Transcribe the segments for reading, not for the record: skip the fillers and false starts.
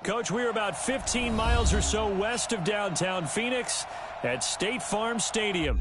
Coach, we're about 15 miles or so west of downtown Phoenix at State Farm Stadium.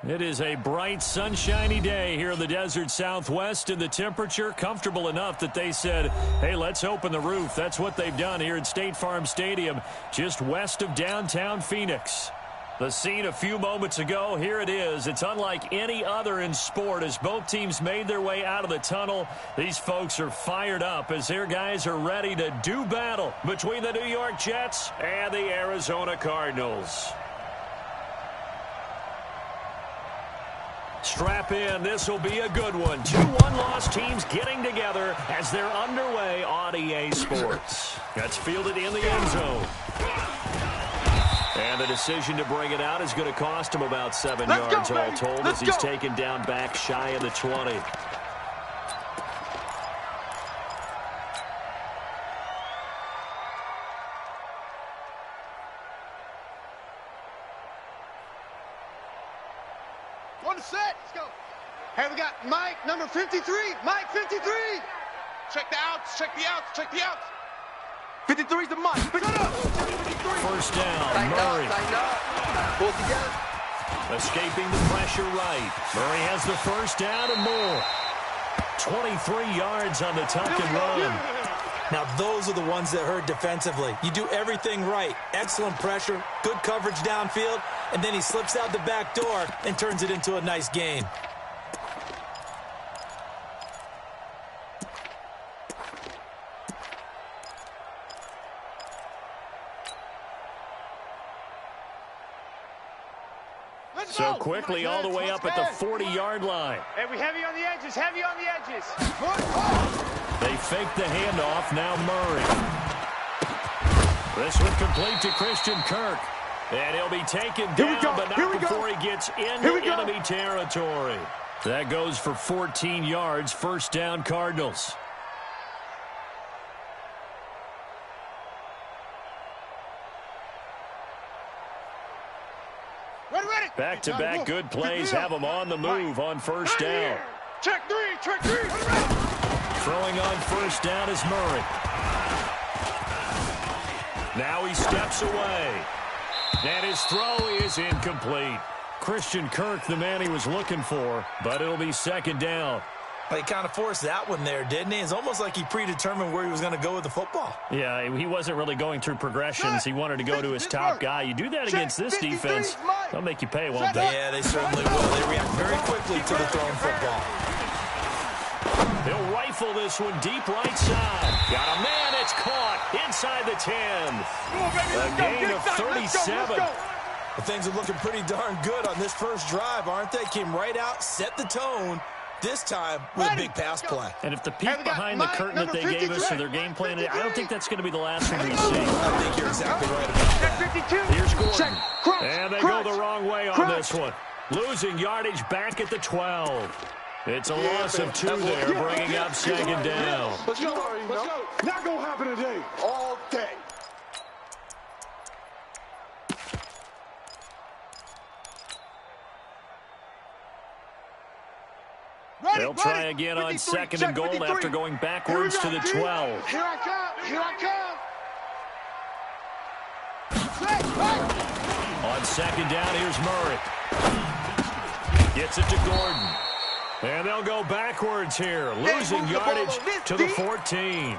It is a bright, sunshiny day here in the desert Southwest, and the temperature comfortable enough that they said, hey, let's open the roof. That's what they've done here at State Farm Stadium, just west of downtown Phoenix. The scene a few moments ago, here it is. It's unlike any other in sport as both teams made their way out of the tunnel. These folks are fired up as their guys are ready to do battle between the New York Jets and the Arizona Cardinals. Strap in. This will be a good one. Two one-loss teams getting together as they're underway on EA Sports. That's fielded in the end zone. And the decision to bring it out is going to cost him about 7 yards all told as he's taken down back shy of the 20. Set. Let's go. Hey, we got Mike, number 53. Mike, 53. Check the outs. Check the outs. Check the outs. 53's the Mike. Shut up. 53. First down, Murray. Pull together. Escaping the pressure right. Murray has the first down and more. 23 yards on the tuck and run. Now, those are the ones that hurt defensively. You do everything right. Excellent pressure, good coverage downfield, and then he slips out the back door and turns it into a nice gain. So quickly all the way up at the 40-yard line. Hey, we heavy on the edges. Heavy on the edges. They fake the handoff. Now Murray. This one complete to Christian Kirk. And he'll be taken down, but not before he gets into enemy territory. That goes for 14 yards. First down, Cardinals. Back-to-back good plays have them on the move on first down. Check three. Throwing on first down is Murray. Now he steps away. And his throw is incomplete. Christian Kirk, the man he was looking for, but it'll be second down. Well, he kind of forced that one there, didn't he? It's almost like he predetermined where he was going to go with the football. Yeah, he wasn't really going through progressions. He wanted to go to his top guy. You do that against this defense, they'll make you pay, won't they? Yeah, they certainly will. They react very quickly to the thrown football. He'll rifle this one deep right side. Got a man, it's caught inside the 10. A gain of 37. Well, things are looking pretty darn good on this first drive, aren't they? Came right out, set the tone, this time with a big pass play. And if the peek behind the curtain that they gave us for their game plan, I don't think that's going to be the last one we see. I think you're exactly right about that. Here's Gordon. And they go the wrong way on this one. Losing yardage back at the 12. It's a loss of 2 there, bringing up second down. Let's go. Let's go. Not gonna happen today. All day. They'll try again on second and goal after going backwards to the 12. Here I come. Here I come. On second down, here's Murray. Gets it to Gordon. And they'll go backwards here, losing yardage to the 14.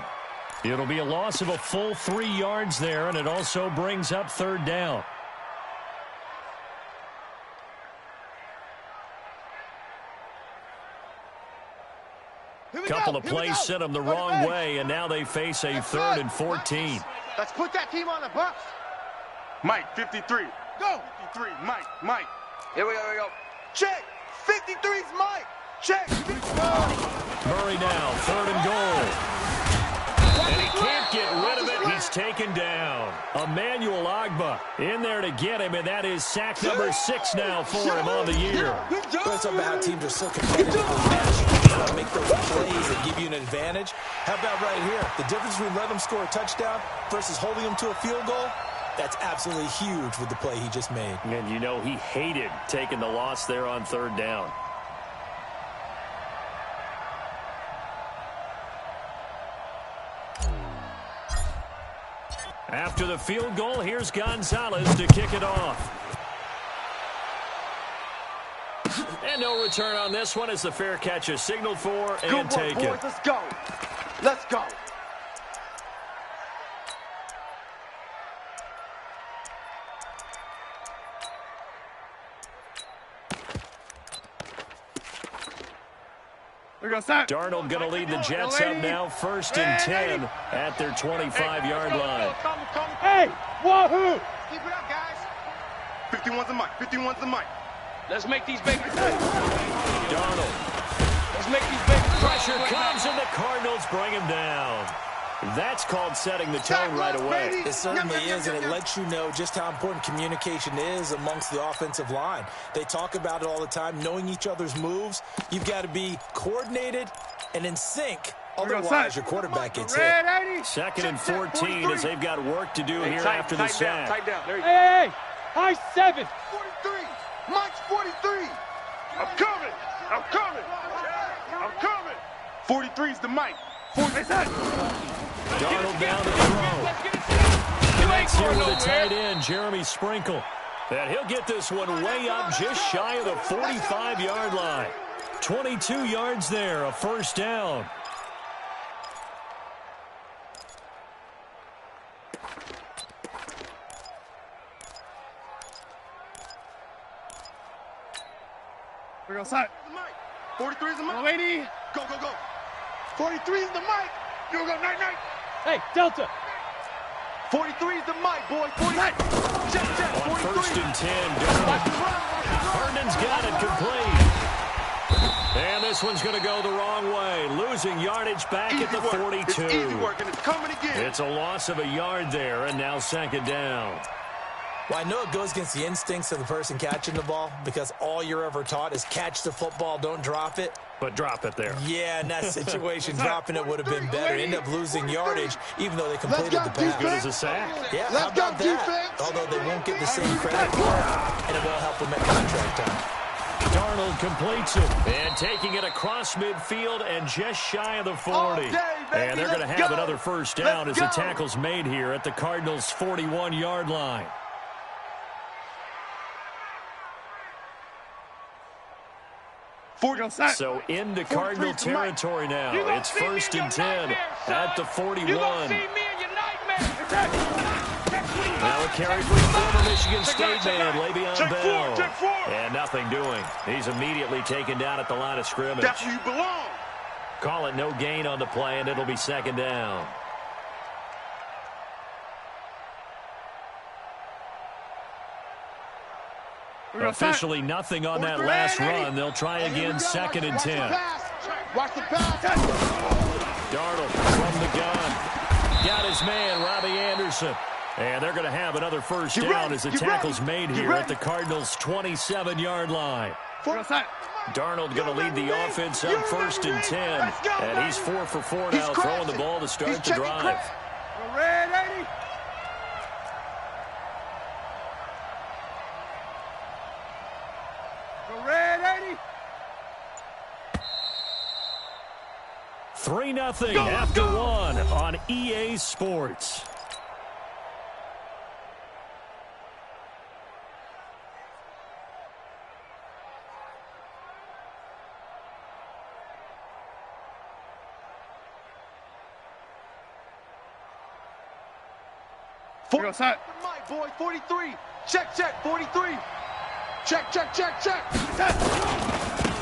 It'll be a loss of a full 3 yards there, and it also brings up third down. Couple of plays sent them the wrong way, and now they face a 3rd and 14. Let's put that team on the bus. Mike, 53. Go. 53, Mike. Here we go. Check. 53's Mike. Check. Murray now, 3rd and goal. And he can't get rid of it. He's taken down. Emmanuel Ogbah in there to get him, and that is sack number 6 now for him on the year. That's about how teams are so competitively matched. Make those plays that give you an advantage. How about right here? The difference between letting them score a touchdown versus holding them to a field goal, that's absolutely huge with the play he just made. And you know he hated taking the loss there on 3rd down. After the field goal, here's Gonzalez to kick it off. And no return on this one as the fair catch is signaled for and taken. Boys. Let's go. Let's go. Darnold going to lead the Jets up now, 1st and 10 at their 25-yard line. Hey, wahoo! Keep it up, guys. 51's the mic. 51's the mic. Let's make these babies. Darnold. Let's make these babies. Pressure comes, and the Cardinals bring him down. That's called setting the tone right away. It certainly is, and it lets you know just how important communication is amongst the offensive line. They talk about it all the time, knowing each other's moves. You've got to be coordinated and in sync. Otherwise, your quarterback gets hit. 2nd and 14 as they've got work to do here after the sack. Tight down. There you go. Hey, high 7. 43. Mike's 43. I'm coming. 43's the mic. 43's Darnold down to throw. Connects here with a tight end, Jeremy Sprinkle. And he'll get this one way up just shy of the 45-yard line. 22 yards there, a 1st down. We're going to side. 43's the mic. Lady. Go. 43's the mic. You go night. Hey, Delta. 43's the mic, boy. 49. Check. On 1st and 10, Herndon's got it complete. And this one's going to go the wrong way, losing yardage back at the 42. It's easy work, and it's coming again. It's a loss of a yard there, and now 2nd down. Well, I know it goes against the instincts of the person catching the ball because all you're ever taught is catch the football, don't drop it. But drop it there. Yeah, in that situation, dropping it would have been better. End up losing yardage, even though they completed the pass. Good as a sack. Yeah, how about that? Although they won't get the same credit for it, and it won't help them at contract time. Darnold completes it, and taking it across midfield and just shy of the 40. And they're going to have another 1st down as the tackle's made here at the Cardinals' 41-yard line. So into Cardinal territory now. It's 1st and 10 at the 41. Now a carry for former Michigan State man, Le'Veon Bell. And nothing doing. He's immediately taken down at the line of scrimmage. That's where you belong. Call it no gain on the play, and it'll be 2nd down. Officially nothing on that last run. They'll try again, 2nd and 10. Watch the pass. Darnold from the gun. Got his man, Robbie Anderson. And they're going to have another 1st down as the tackle's made here at the Cardinals' 27-yard line. Darnold going to lead the offense up 1st and 10. And he's 4 for 4 now, throwing the ball to start the drive. Red 80. Red 80. 3-0 after 1 on EA Sports. Set. My boy, 43. Check, 43. Check. Set.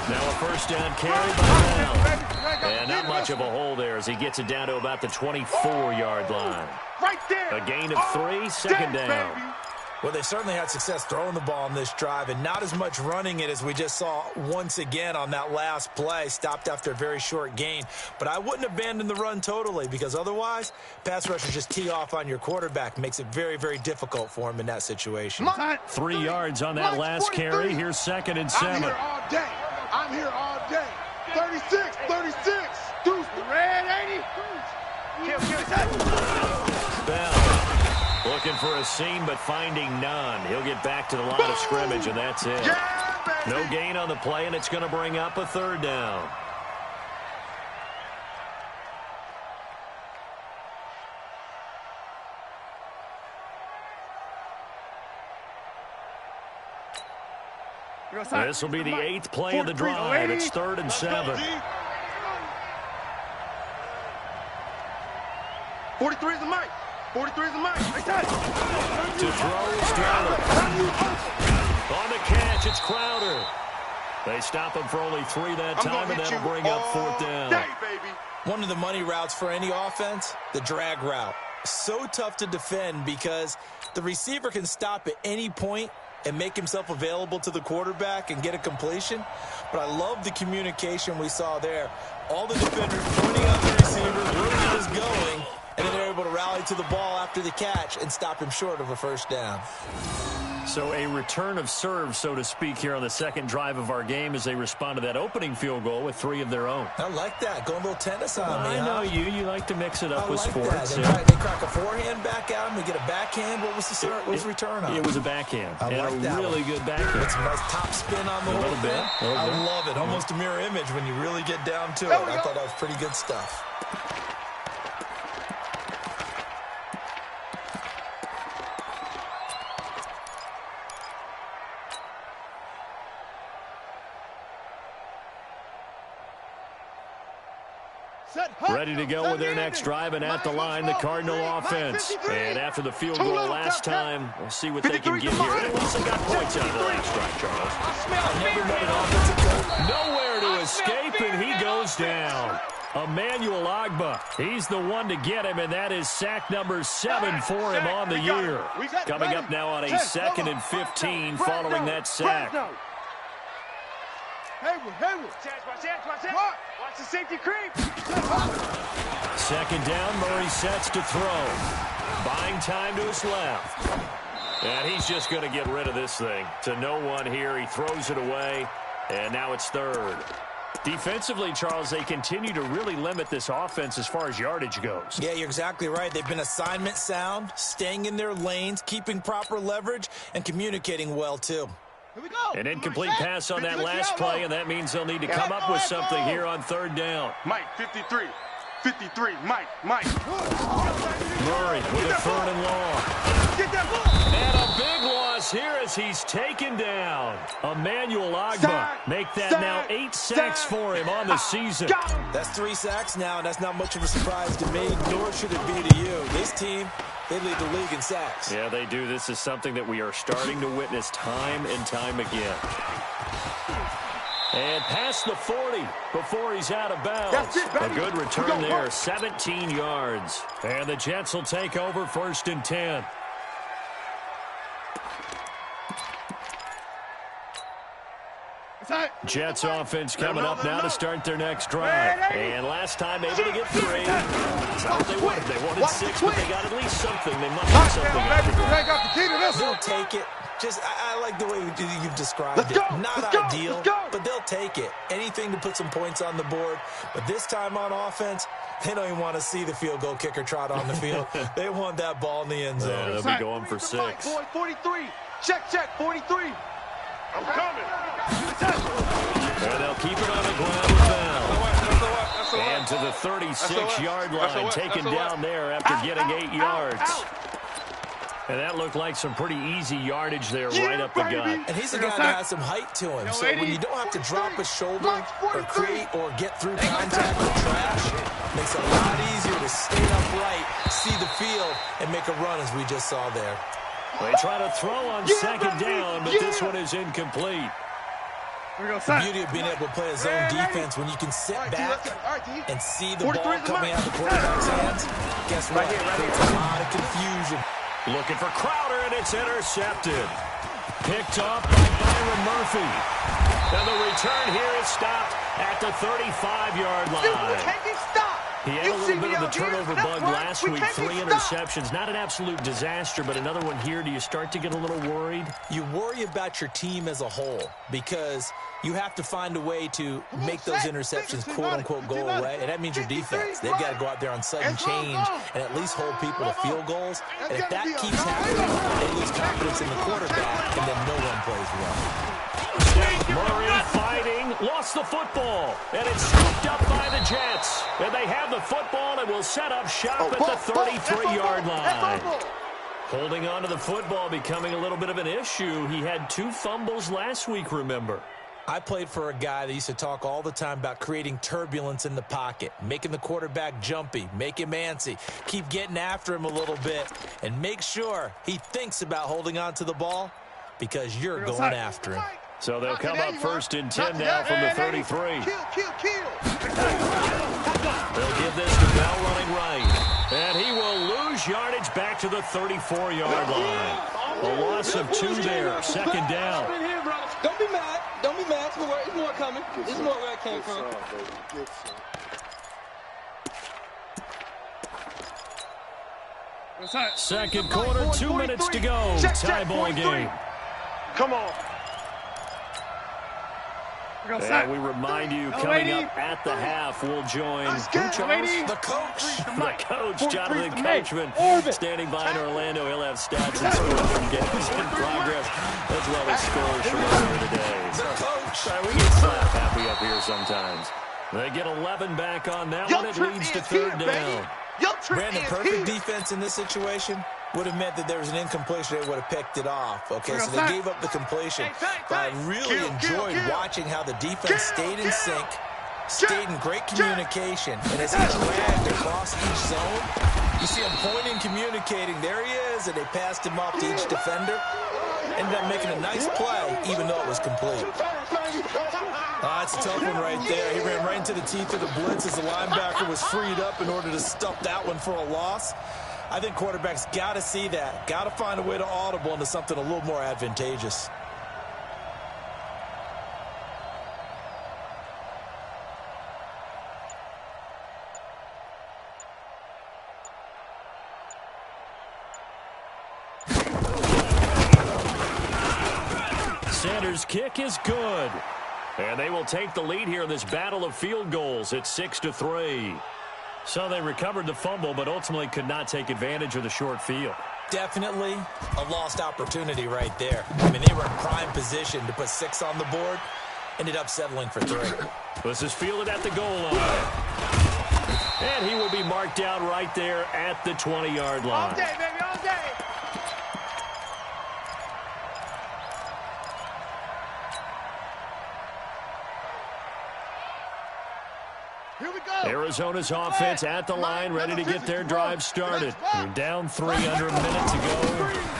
Now a first down carry by Bell. And not much of a hole there as he gets it down to about the 24-yard line. Right there. A gain of 3, second down. Baby. Well, they certainly had success throwing the ball on this drive and not as much running it as we just saw once again on that last play. Stopped after a very short gain. But I wouldn't abandon the run totally because otherwise, pass rushers just tee off on your quarterback. Makes it very, very difficult for him in that situation. 3 yards on that last carry. Here's 2nd and 7. I'm here all day. 36. Deuce, red 80. Bell looking for a seam, but finding none. He'll get back to the line of scrimmage, and that's it. No gain on the play, and it's going to bring up a 3rd down. This will be the 8th play of the drive. It's 3rd and 7. 43 is the mic. 43 is the mic. To throw is Crowder. On the catch, it's Crowder. They stop him for only 3 that time, and that'll bring up 4th down. One of the money routes for any offense, the drag route. So tough to defend because the receiver can stop at any point and make himself available to the quarterback and get a completion. But I love the communication we saw there. All the defenders pointing out the receiver where he was going, and then they're able to rally to the ball after the catch and stop him short of a 1st down. So a return of serve, so to speak, here on the 2nd drive of our game as they respond to that opening field goal with 3 of their own. I like that. Going a little tennis on me, I know you. You like to mix it up with like sports. That. They crack a forehand back at him. We get a backhand. What was the return on? It was a backhand. I like and that a really good backhand. With some nice top spin on the whole thing. I love it. Almost a mirror image when you really get down to it. I thought that was pretty good stuff. Ready to go with their next drive, and at the line, the Cardinal offense. And after the field goal last time, we'll see what they can get here. At least they got points out of the last drive, Charles. I never met an offensive coach. Nowhere to escape, and he goes down. Emmanuel Ogbah, he's the one to get him, and that is sack number 7 for him on the year. Coming up now on a 2nd and 15 following that sack. Haywood. Watch the safety creep. 2nd down, Murray sets to throw. Buying time to his left. And he's just going to get rid of this thing. To no one here, he throws it away, and now it's 3rd. Defensively, Charles, they continue to really limit this offense as far as yardage goes. Yeah, you're exactly right. They've been assignment sound, staying in their lanes, keeping proper leverage, and communicating well, too. Here we go. An incomplete pass on that last play, and that means they'll need to come up with something here on 3rd down. Mike, 53. Mike. Murray with a 3rd and long. Get that ball. And a big loss here as he's taken down. Emmanuel Ogbah make that now 8 sacks for him on the season. That's 3 sacks now, and that's not much of a surprise to me, nor should it be to you. This team, they lead the league in sacks. Yeah, they do. This is something that we are starting to witness time and time again. And past the 40 before he's out of bounds. A good return there, 17 yards. And the Jets will take over 1st and 10. Jets offense coming up now to start their next drive. And last time able to get 3. That's not what they wanted. They wanted 6, but they got at least something. They must have something out of it. They'll take it. I like the way you've described it. Not ideal, but they'll take it. Anything to put some points on the board. But this time on offense, they don't even want to see the field goal kicker trot on the field. They want that ball in the end zone. Yeah, they'll be going for 6. 43. Check, 43. I'm coming. And they'll keep it on the ground with Bell. And to the 36-yard line, taken down there after getting 8 yards. And that looked like some pretty easy yardage there right up the gut. And he's a guy that has some height to him. So when you don't have to drop a shoulder or create or get through contact or trash, it makes it a lot easier to stay upright, see the field, and make a run as we just saw there. They try to throw on second down, but this one is incomplete. The beauty of being able to play a zone defense when you can sit back and see the ball coming out of the quarterback's hands. Guess what? Creates a lot of confusion. Looking for Crowder, and it's intercepted. Picked off by Byron Murphy. And the return here is stopped at the 35-yard line. He had a little bit of the turnover bug last week. 3 interceptions. Not an absolute disaster, but another one here. Do you start to get a little worried? You worry about your team as a whole because you have to find a way to make those interceptions, quote-unquote, go away. And that means your defense. They've got to go out there on sudden change and at least hold people to field goals. And if that keeps happening, they lose confidence in the quarterback, and then no one plays well. Murray fighting, lost the football, and it's scooped up by the Jets. And they have the football and will set up shop at the 33-yard line. Holding on to the football becoming a little bit of an issue. He had 2 fumbles last week, remember. I played for a guy that used to talk all the time about creating turbulence in the pocket, making the quarterback jumpy, make him antsy, keep getting after him a little bit, and make sure he thinks about holding on to the ball because you're going after him. So they'll come up 1st and 10 now from the 33. They'll give this to Bell running right. And he will lose yardage back to the 34-yard line. A loss of 2 there, 2nd down. Don't be mad. Don't be mad. It's more coming. It's more where it came from. Second quarter, 2 minutes to go. Tie ball game. Come on. And we remind you, coming up at the half, we'll join The coach. The coach, Jonathan Coachman, standing by in Orlando. He'll have stats and scores from games in progress, as well as scores from earlier today. The coach. We get slap happy up here sometimes. They get 11 back on that one. It leads to 3rd down. Brandon, perfect defense in this situation would have meant that there was an incompletion. They would have picked it off. Okay, so they gave up the completion. But I really enjoyed watching how the defense stayed in sync, stayed in great communication. And as he dragged across each zone, you see him pointing, communicating. There he is, and they passed him off to each defender. Ended up making a nice play, even though it was complete. That's a tough one right there. He ran right into the teeth of the blitz as the linebacker was freed up in order to stuff that one for a loss. I think quarterbacks got to see that. Got to find a way to audible into something a little more advantageous. Sanders' kick is good. And they will take the lead here in this battle of field goals at 6-3. So they recovered the fumble, but ultimately could not take advantage of the short field. Definitely a lost opportunity right there. I mean, they were in prime position to put 6 on the board. Ended up settling for 3. This is fielded at the goal line. And he will be marked down right there at the 20-yard line. All day, baby, all day. Here we go. Arizona's offense at the line, ready to get their drive started. You're down 3 under a minute to go.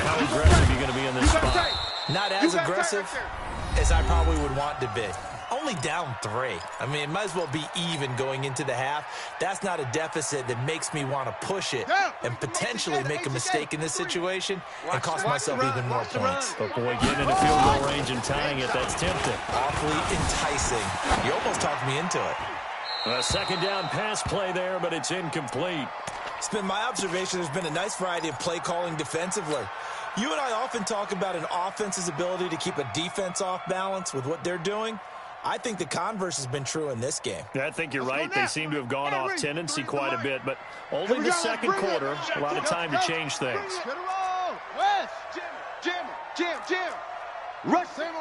How aggressive are you going to be in this spot? Not as aggressive as I probably would want to be. only down 3. I mean, it might as well be even going into the half. That's not a deficit that makes me want to push it and potentially make a mistake in this situation and cost myself even more points. But boy, getting into field goal range and tying it, that's tempting. Awfully enticing. You almost talked me into it. A second down pass play there, but it's incomplete. It's been my observation there's been a nice variety of play calling defensively. You and I often talk about an offense's ability to keep a defense off balance with what they're doing. I think the converse has been true in this game. I think you're right. They seem to have gone off tendency quite a bit, but only in the second quarter. A lot of time to change things. West, jam. Rush in.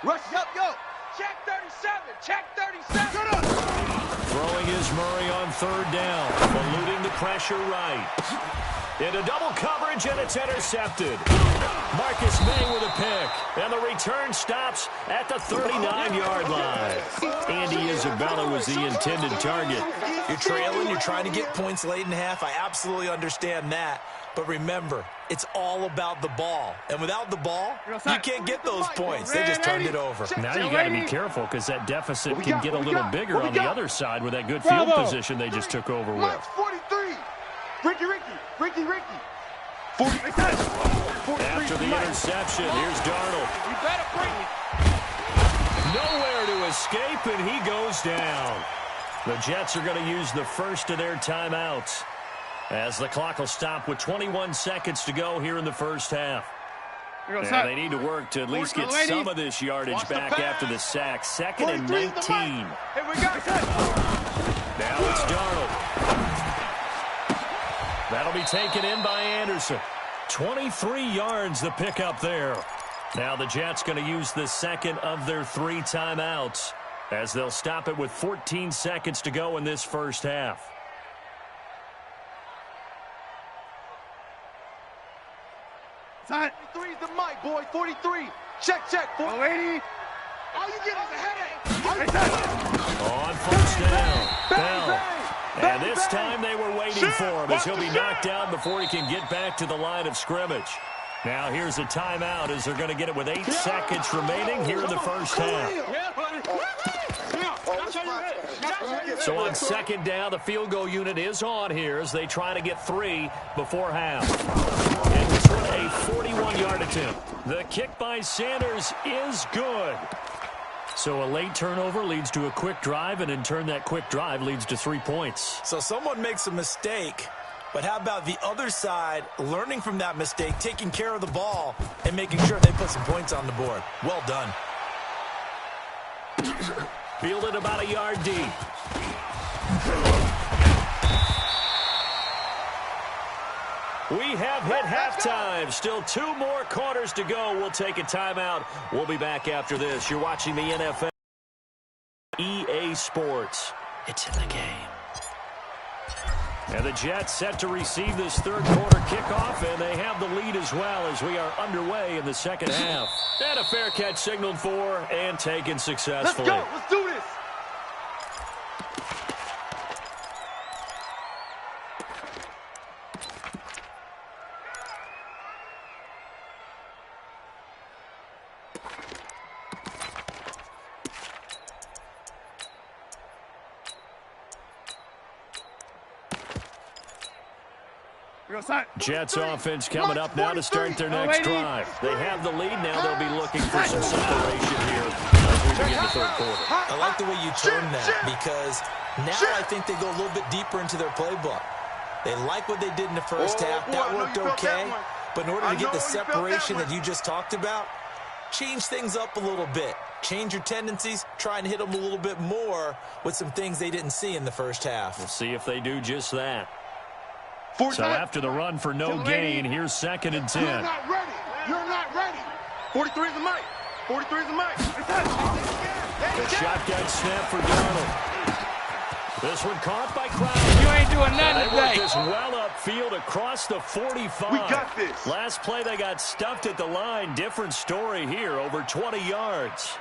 Rush, yo. Check 37. Shut up. Throwing is Murray on third down, eluding the pressure right. Into double coverage, and it's intercepted. Marcus May with a pick, and the return stops at the 39-yard line. Andy Isabella was the intended target. You're trailing, you're trying to get points late in half. I absolutely understand that. But remember, it's all about the ball. And without the ball, you can't get those points. They just turned it over. Now you got to be careful because that deficit can get a little bigger on the other side with that good field position they just took over with. 43. Ricky. 43. After the interception, here's Darnold. You better bring it. Nowhere to escape, and he goes down. The Jets are going to use the first of their timeouts as the clock will stop with 21 seconds to go here in the first half. And they need to work to at least get some of this yardage back after the sack. 2nd and 19. Here we go. Now it's Darnold. That'll be taken in by Anderson. 23 yards the pickup there. Now the Jets going to use the second of their 3 timeouts as they'll stop it with 14 seconds to go in this first half. Side. 43 is the mic, boy. 43. Check. 480. All you get is a headache. On first down. Bell. And this time they were waiting for him as he'll be knocked down before he can get back to the line of scrimmage. Now here's a timeout as they're going to get it with 8 seconds remaining here in the first half. So on second down, the field goal unit is on here as they try to get 3 before half. And this one a 41-yard attempt. The kick by Sanders is good. So a late turnover leads to a quick drive, and in turn that quick drive leads to 3 points. So someone makes a mistake, but how about the other side learning from that mistake, taking care of the ball, and making sure they put some points on the board? Well done. Fielded about a yard deep. We have hit halftime. Still 2 more quarters to go. We'll take a timeout. We'll be back after this. You're watching the NFL. EA Sports. It's in the game. And the Jets set to receive this third quarter kickoff, and they have the lead as well as we are underway in the second half. And a fair catch signaled for and taken successfully. Let's go. Let's do this. Jets offense coming up now to start their next drive. They have the lead now. They'll be looking for some separation here as we begin the third quarter. I like the way you turn that because now I think they go a little bit deeper into their playbook. They like what they did in the first half. That worked okay. But in order to get the separation that you just talked about, change things up a little bit. Change your tendencies. Try and hit them a little bit more with some things they didn't see in the first half. We'll see if they do just that. So after the run for no gain, here's 2nd and 10. You're not ready. You're not ready. 43 is the mic. 43 is the mic. The shotgun snap for Darnold. This one caught by Crowder. You ain't doing nothing today. today. This well upfield across the 45. We got this. Last play, they got stuffed at the line. Different story here, over 20 yards.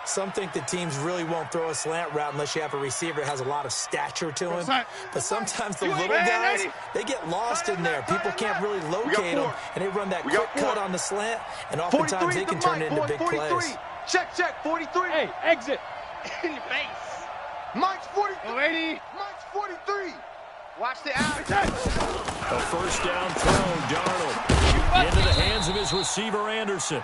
Some think the teams really won't throw a slant route unless you have a receiver that has a lot of stature to him. But sometimes the little guys, they get lost in there. People can't really locate them, and they run that quick cut on the slant, and oftentimes they can turn it into big plays. Check, 43. Hey, exit. In your face. Mike's 43. 80. Mike's 43. Watch the out. A first down throw, Darnold. Into the hands of his receiver, Anderson.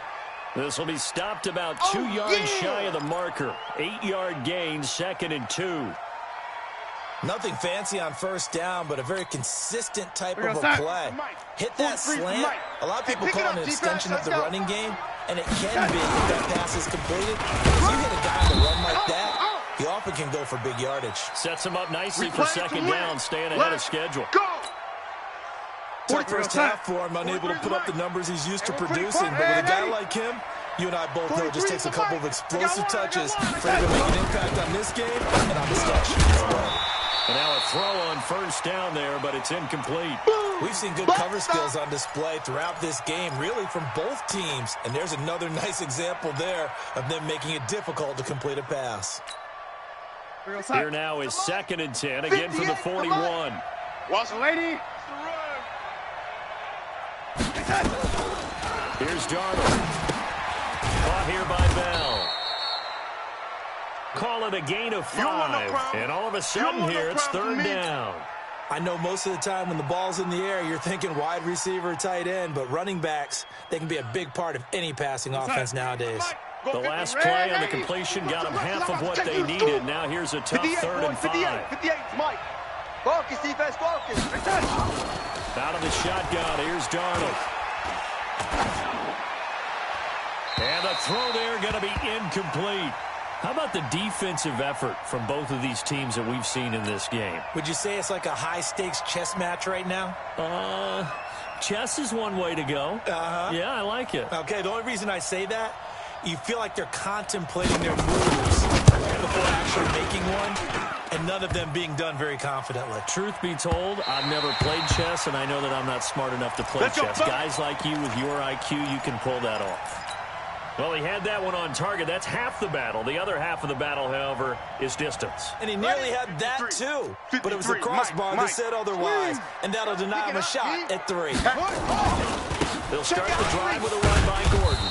This will be stopped about 2 yards shy of the marker. 8-yard gain, 2nd and 2. Nothing fancy on first down, but a very consistent type of a play. Hit that slant. A lot of people call it an extension of the running game, and it can be if that pass is completed. If you hit a guy on the run like that, he often can go for big yardage. Sets him up nicely for 2nd down, staying ahead of schedule. Tough first half for him, unable to put up the numbers he's used to producing. But with a guy like him, you and I both know it just takes a couple of explosive touches for him to make an impact on this game and on the stat sheet as well. And now a throw on first down there, but it's incomplete. We've seen good cover skills on display throughout this game, really from both teams. And there's another nice example there of them making it difficult to complete a pass. Here now is 2nd and 10, again from the 41. Watson, lady. Here's Darnold. Caught here by Bell. Call it a gain of 5. And all of a sudden here, it's 3rd down. I know most of the time when the ball's in the air, you're thinking wide receiver, tight end, but running backs, they can be a big part of any passing offense nowadays. The last play on the completion got them half of what they needed. Now here's a tough 3rd and 5. 58, Mike. Focus, defense, focus. Out of the shotgun, here's Darnold. And the throw there going to be incomplete. How about the defensive effort from both of these teams that we've seen in this game? Would you say it's like a high-stakes chess match right now? Chess is one way to go. Yeah, I like it. Okay, the only reason I say that, you feel like they're contemplating their moves before actually making one, and none of them being done very confidently. Truth be told, I've never played chess, and I know that I'm not smart enough to play chess. Guys like you with your IQ, you can pull that off. Well, he had that one on target. That's half the battle. The other half of the battle, however, is distance. And he nearly had that, too. But it was the crossbar that said otherwise, and that'll deny him a shot at 3. They'll start the drive with a run by Gordon.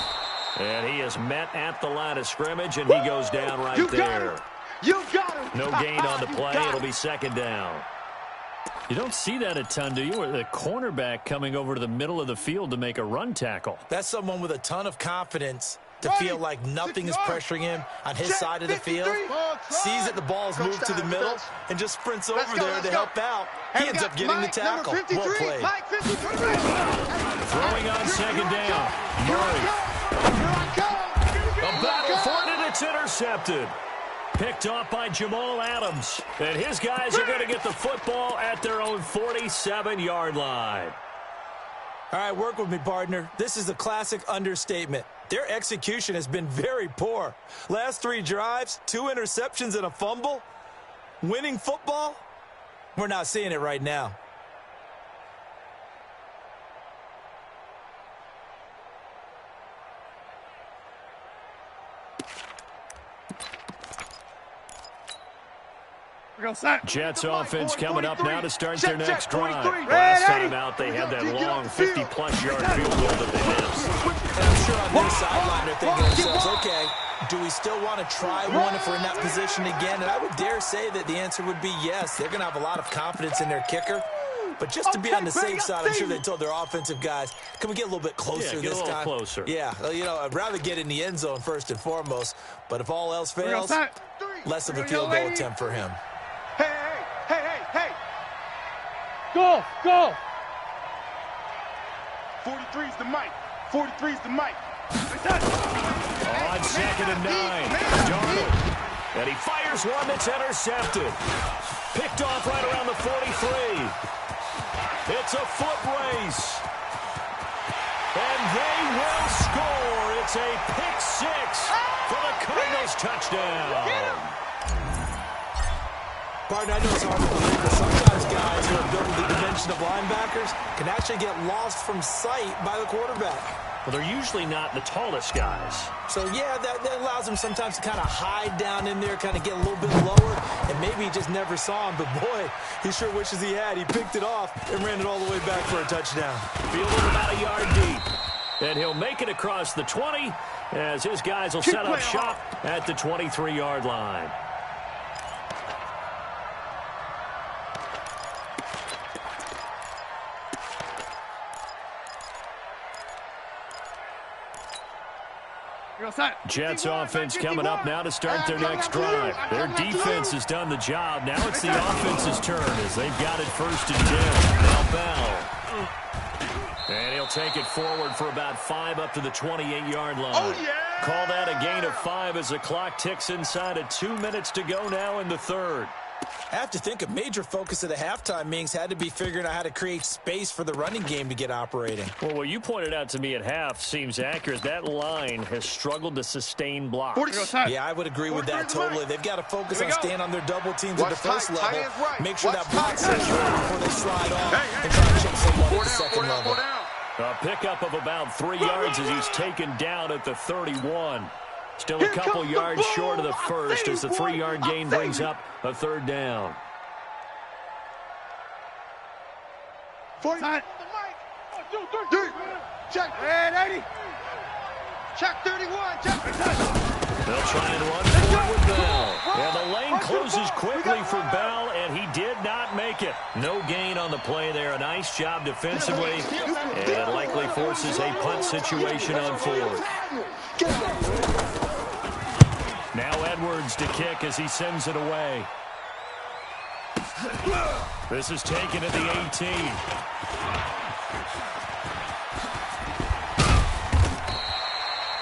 And he is met at the line of scrimmage, and he goes down right there. You got him. No gain on the play. It'll be 2nd down. You don't see that a ton, do you? With a cornerback coming over to the middle of the field to make a run tackle. That's someone with a ton of confidence to feel like nothing is pressuring him on his side of the field. Sees that the ball is moved to the middle and just sprints over there to help out. He ends up getting the tackle. Well played. Throwing on 2nd down. Murray. A battle for it, and it's intercepted. Picked off by Jamal Adams. And his guys are going to get the football at their own 47-yard line. All right, work with me, partner. This is a classic understatement. Their execution has been very poor. Last 3 drives, 2 interceptions and a fumble. Winning football? We're not seeing it right now. Jets offense coming up now to start their next drive. Last time out, they had that long 50-plus yard field goal that they missed. And I'm sure on their sideline they're thinking to themselves, okay, do we still want to try one if we're in that position again? And I would dare say that the answer would be yes. They're going to have a lot of confidence in their kicker. But just to be on the safe side, I'm sure they told their offensive guys, can we get a little bit closer this time? Get a little closer. Yeah, you know, I'd rather get in the end zone first and foremost. But if all else fails, less of a field goal attempt for him. Hey. Go. 43's the mic. 43's the mic. On 2nd and 9. Darnold. And he fires one that's intercepted. Picked off right around the 43. It's a foot race. And they will score. It's a pick 6 for the Cardinals touchdown. Partner, I know it's hard to believe, but sometimes guys who are built with the dimension of linebackers can actually get lost from sight by the quarterback. Well, they're usually not the tallest guys. So, yeah, that allows them sometimes to kind of hide down in there, kind of get a little bit lower, and maybe he just never saw him. But, boy, he sure wishes he had. He picked it off and ran it all the way back for a touchdown. Fielded about a yard deep. And he'll make it across the 20 as his guys will set up shop at the 23-yard line. Jets offense coming up now to start their next drive. Their defense has done the job. Now it's the offense's turn as they've got it 1st and 10. Now Bell. And he'll take it forward for about 5 up to the 28-yard line. Oh, yeah! Call that a gain of 5 as the clock ticks inside of 2 minutes to go now in the third. I have to think a major focus of the halftime meetings had to be figuring out how to create space for the running game to get operating. Well, what you pointed out to me at half seems accurate. That line has struggled to sustain blocks. Yeah, I would agree with that totally. They've got to focus on staying on their double teams at the first level. Make sure that block secure before they slide off and try to chip someone at the second level. A pickup of about 3 yards as he's taken down at the 31. Still a couple yards short of the first as the 3-yard gain brings up a 3rd down. 49. Check. And 80. Check 31. Check. They'll try and run forward with Bell. And the lane closes quickly for Bell, and he did not make it. No gain on the play there. A nice job defensively, and it likely forces a punt situation on 4th. Now Edwards to kick as he sends it away. This is taken at the 18.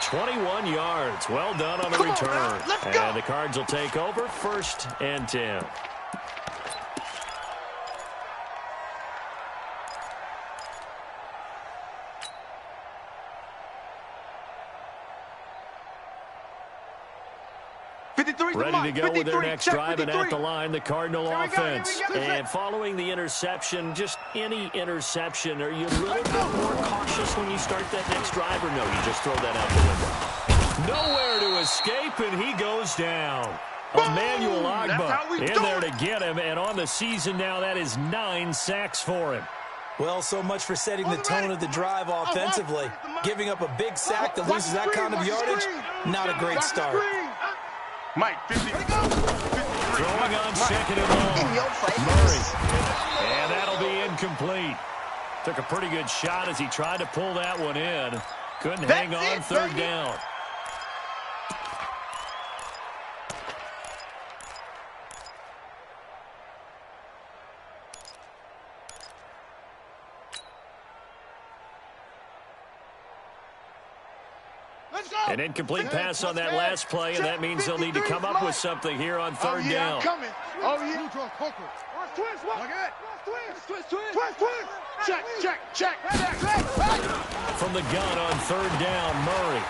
"21 yards. Well done on the return. And the Cards will take over 1st and 10. Ready to go with their next drive, and at the line, the Cardinal offense. And following the interception, just any interception, are you a little bit more cautious when you start that next drive, or no, you just throw that out the window? Nowhere to escape, and he goes down. Emmanuel Ogbah in there to get him, and on the season now, that is 9 sacks for him. Well, so much for setting the tone of the drive offensively. Giving up a big sack that loses that kind of yardage, not a great start. Mike, 50. Throwing on 2nd and long. Murray. And that'll be incomplete. Took a pretty good shot as he tried to pull that one in. Couldn't hang on 3rd down. An incomplete pass on that last play, and that means they'll need to come up with something here on 3rd down. Oh, yeah. Check. From the gun on 3rd down, Murray.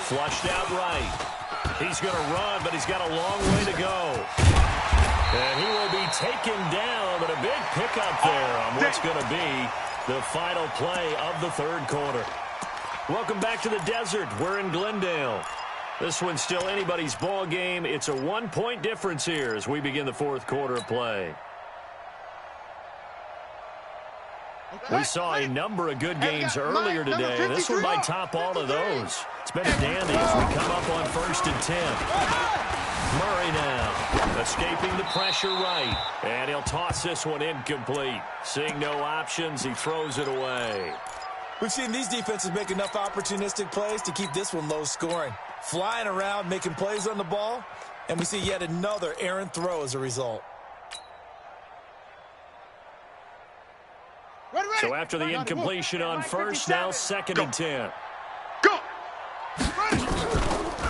Flushed out right. He's going to run, but he's got a long way to go. And he will be taken down, but a big pickup there on what's going to be the final play of the 3rd quarter. Welcome back to the desert. We're in Glendale. This one's still anybody's ball game. It's a 1-point difference here as we begin the 4th quarter of play. We saw a number of good games earlier today. This one might top all of those. It's been a dandy as we come up on 1st and 10. Murray now escaping the pressure right. And he'll toss this one incomplete. Seeing no options, he throws it away. We've seen these defenses make enough opportunistic plays to keep this one low scoring. Flying around, making plays on the ball, and we see yet another errant throw as a result. So after the incompletion on 1st, now 2nd and 10. Go!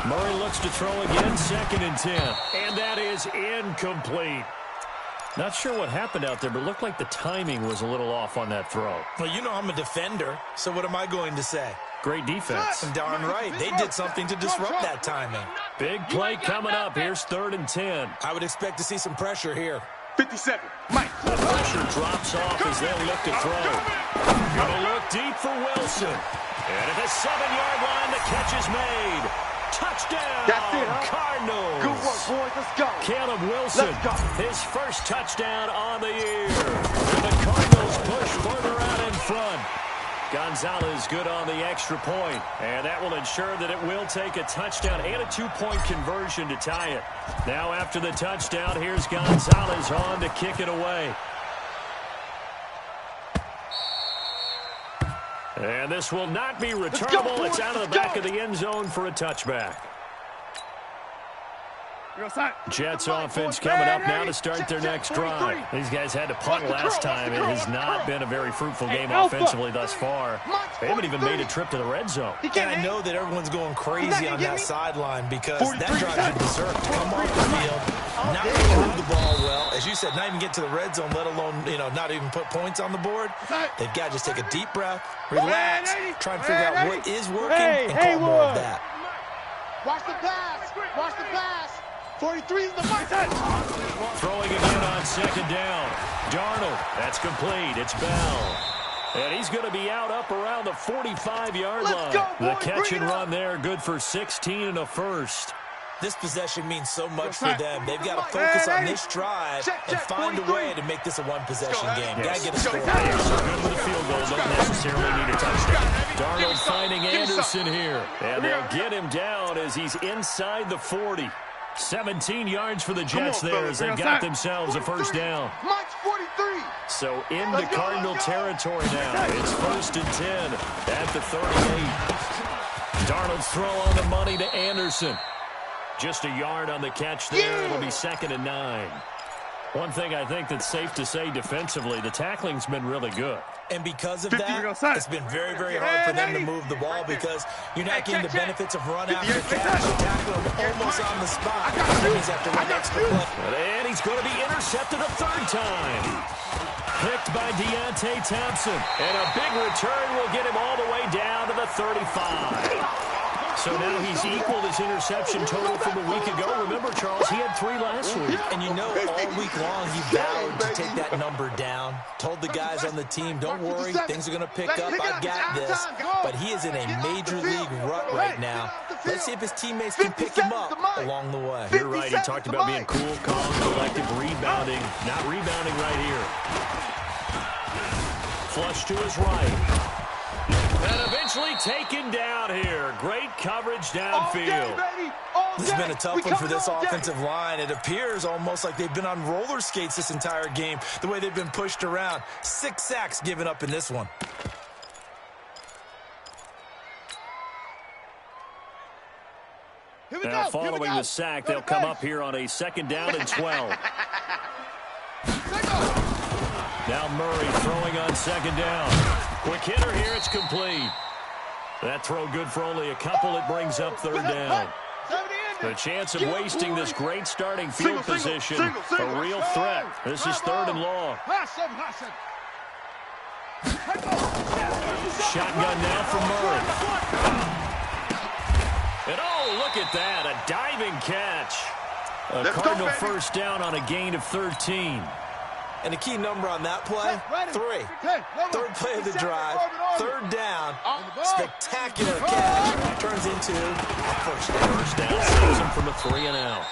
Murray looks to throw again, 2nd and 10. And that is incomplete. Not sure what happened out there, but it looked like the timing was a little off on that throw. Well, you know I'm a defender, so what am I going to say? Great defense. Darn right. They did something to disrupt that timing. Big play coming up. Here's 3rd and 10. I would expect to see some pressure here. 57. Mike. The pressure drops off as they'll look to throw. Gonna look deep for Wilson. And at the 7-yard line, the catch is made. Touchdown, That's it, huh? Cardinals. Good work, boys. Let's go. Caleb Wilson, Let's go. his first touchdown on the year. And the Cardinals push further out in front. Gonzalez good on the extra point, and that will ensure that it will take a touchdown and a two-point conversion to tie it. Now after the touchdown, here's Gonzalez on to kick it away. And this will not be returnable. It's out of the back of the end zone for a touchback. Jets offense coming up now to start their next drive. These guys had to punt last time. It has not been a very fruitful game offensively thus far. They haven't even made a trip to the red zone. And I know that everyone's going crazy on that sideline because that drive you deserve to come off the field, not even move the ball well. As you said, not even get to the red zone, let alone, not even put points on the board. They've got to just take a deep breath, relax, try and figure out what is working, and call more of that. Watch the pass. Watch the pass. 43 is the mark. Throwing again on second down. Darnold. That's complete. It's Bell. And he's going to be out up around the 45-yard line. Go, the catch and run there, good for 16 and a first. This possession means so much for them. They've got to focus on this drive and find a way to make this a one-possession game. Got to get a score. So good with a field goal. Don't necessarily need a touchdown. Darnold finding Anderson here. And they'll get him down as he's inside the 40. 17 yards for the Jets there as they got themselves a first down. So into Cardinal territory now. It's 1st and 10 at the 38. Darnold's throw on the money to Anderson. Just a yard on the catch there. It'll be 2nd and 9. One thing I think that's safe to say defensively, the tackling's been really good. And because of that, it's been very, very hard for them to move the ball because you're not getting the benefits of run after catch. You're tackling them almost on the spot. That means after one extra play. And he's going to be intercepted a third time. Picked by Deontay Thompson. And a big return will get him all the way down to the 35. So now he's equaled his interception total from a week ago. Remember, Charles, he had 3 last week. And all week long he vowed to take that number down. Told the guys on the team, don't worry, things are going to pick up. I got this. But he is in a major league rut right now. Let's see if his teammates can pick him up along the way. You're right. He talked about being cool, calm, collective, rebounding. Not rebounding right here. Flush to his right. And eventually taken down here. Great coverage downfield. This has been a tough one for this offensive line. It appears almost like they've been on roller skates this entire game, the way they've been pushed around. 6 sacks given up in this one. Now following the sack, they'll come up here on a 2nd down and 12. Now Murray throwing on 2nd down. Quick hitter here, it's complete. That throw good for only a couple. It brings up 3rd down. The chance of wasting this great starting field position, a real threat. This is 3rd and long. Shotgun now from Murray. And oh, look at that, a diving catch. A Cardinal first down on a gain of 13. And the key number on that play, 3. 3rd play of the drive, 3rd down, spectacular catch, turns into a first down. First down saves him from a 3 and out.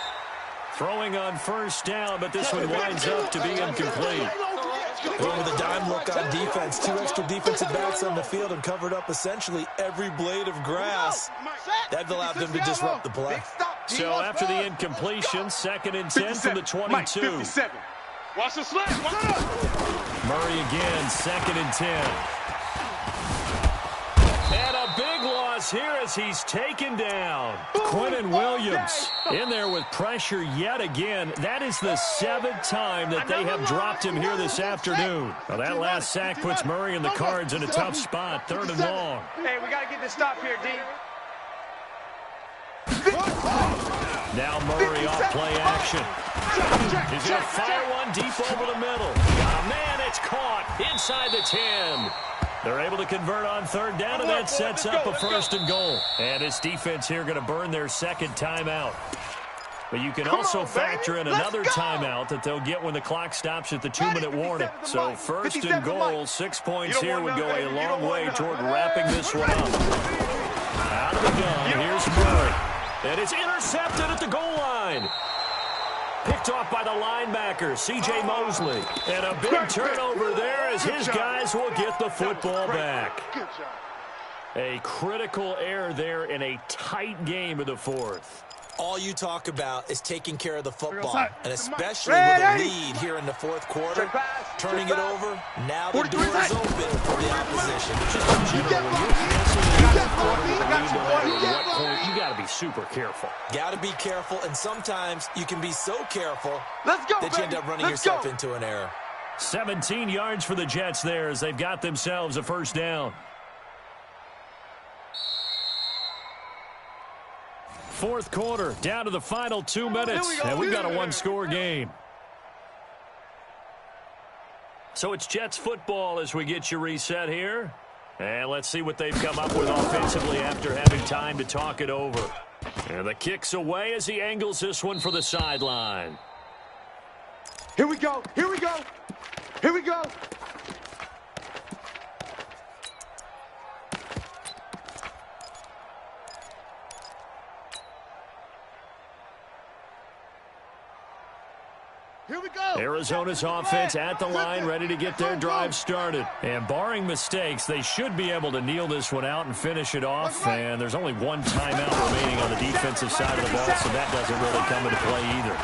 Throwing on 1st down, but this one winds up to be incomplete. Going with a dime look on defense, 2 extra defensive backs on the field and covered up essentially every blade of grass. That allowed them to disrupt the play. So after the incompletion, 2nd and 10 from the 22. Watch the slant. Murray again, 2nd and 10. And a big loss here as he's taken down. Quinnen Williams in there with pressure yet again. That is the 7th time that they have dropped him here this afternoon. Well, that last sack puts Murray and the Cards in a tough spot, 3rd and long. Hey, we got to get this stop here, D. Now Murray off play action. He's going to fire one deep over the middle. Oh, man, it's caught inside the 10. They're able to convert on 3rd down, and that sets up a 1st and goal. And this defense here going to burn their 2nd timeout. But you can also factor in another timeout that they'll get when the clock stops at the 2-minute warning. So 1st and goal, 6 points here would go a long way toward wrapping this one up. Out of the gun, here's Murray. And it's intercepted at the goal line. Picked off by the linebacker, C.J. Mosley. And a big turnover there as his guys will get the football back. Good job. A critical error there in a tight game of the fourth. All you talk about is taking care of the football, and especially Red, with a lead here in the fourth quarter, turning it over, now the door is open for the opposition. You got to be super careful. Got to be careful, and sometimes you can be so careful that you end up running yourself into an error. 17 yards for the Jets there as they've got themselves a first down. Fourth quarter, down to the final 2 minutes, and we've got a one-score game. So it's Jets football as we get you reset here. And let's see what they've come up with offensively after having time to talk it over. And the kick's away as he angles this one for the sideline. Here we go. Here we go. Here we go. Here we go. Arizona's offense at the line, ready to get their drive started. And barring mistakes, they should be able to kneel this one out and finish it off. And there's only one timeout remaining on the defensive side of the ball, so that doesn't really come into play either.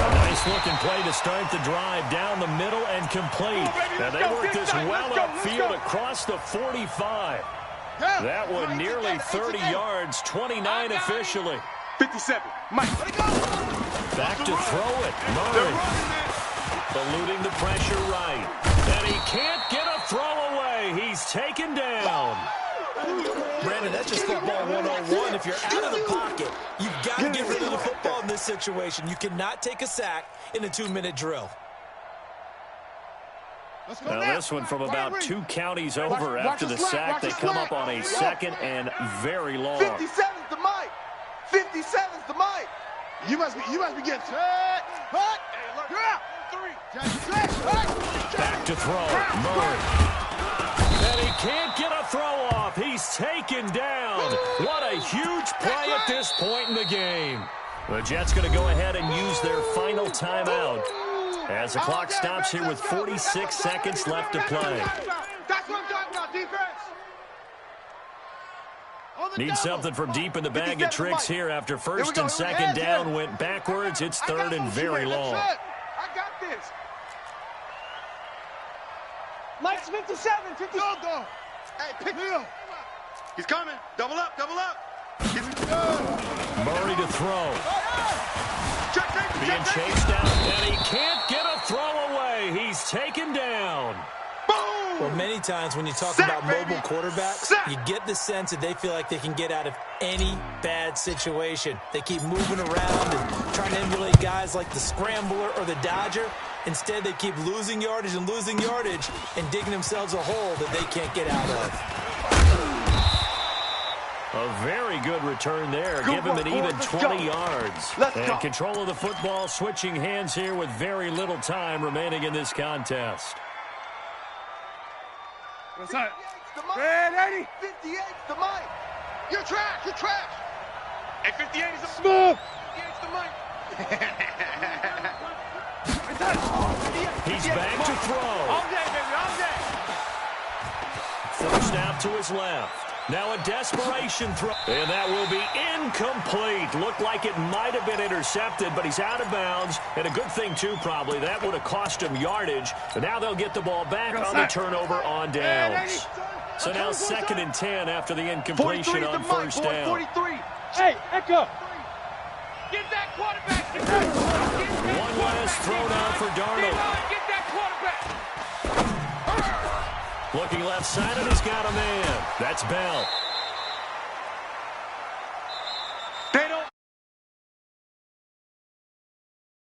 A nice-looking play to start the drive down the middle and complete. And they work this well upfield across the 45. That one nearly 30 yards, 29 officially. 57. Mike. Back to throw it. Murray. Eluding the pressure right. And he can't get a throw away. He's taken down. Brandon, that's just football 101. If you're out of the pocket, you've got to get rid of the football in this situation. You cannot take a sack in a 2-minute drill. Now this one from about 2 counties over after the sack. They come up on a second and very long. 57's the Mike. 57's the Mike. You must be getting set. Hut. Back to throw. Murray. And he can't get a throw off. He's taken down. What a huge play at this point in the game. The Jets going to go ahead and use their final timeout as the clock stops here with 46 seconds left to play. That's what I'm talking about, defense. Need something from deep in the bag of tricks here after first and second down went backwards. It's third and very long. I got this. Mike's 57. Go. Hey, pick me up. He's coming. Double up. Murray to throw. Being chased down, and he can't get a throw away. He's taken down. Well, many times when you talk about mobile quarterbacks, you get the sense that they feel like they can get out of any bad situation. They keep moving around and trying to emulate guys like the Scrambler or the Dodger. Instead, they keep losing yardage and digging themselves a hole that they can't get out of. A very good return there. Give him an even 20 yards. And control of the football, switching hands here with very little time remaining in this contest. What's that? Red 80. 58's the Mike. You're trash. Hey, 58 is the smooth. 58's the Mike. He's back to throw. All day, baby, all day. First out to his left. Now a desperation throw. And that will be incomplete. Looked like it might have been intercepted, but he's out of bounds. And a good thing, too, probably. That would have cost him yardage. But now they'll get the ball back on the turnover on downs. So now 2nd and 10 after the incompletion on first down. 43. Hey, Echo. Get that quarterback. One last throw now for Darnold. Get that quarterback. Looking left side, and he's got a man. That's Bell.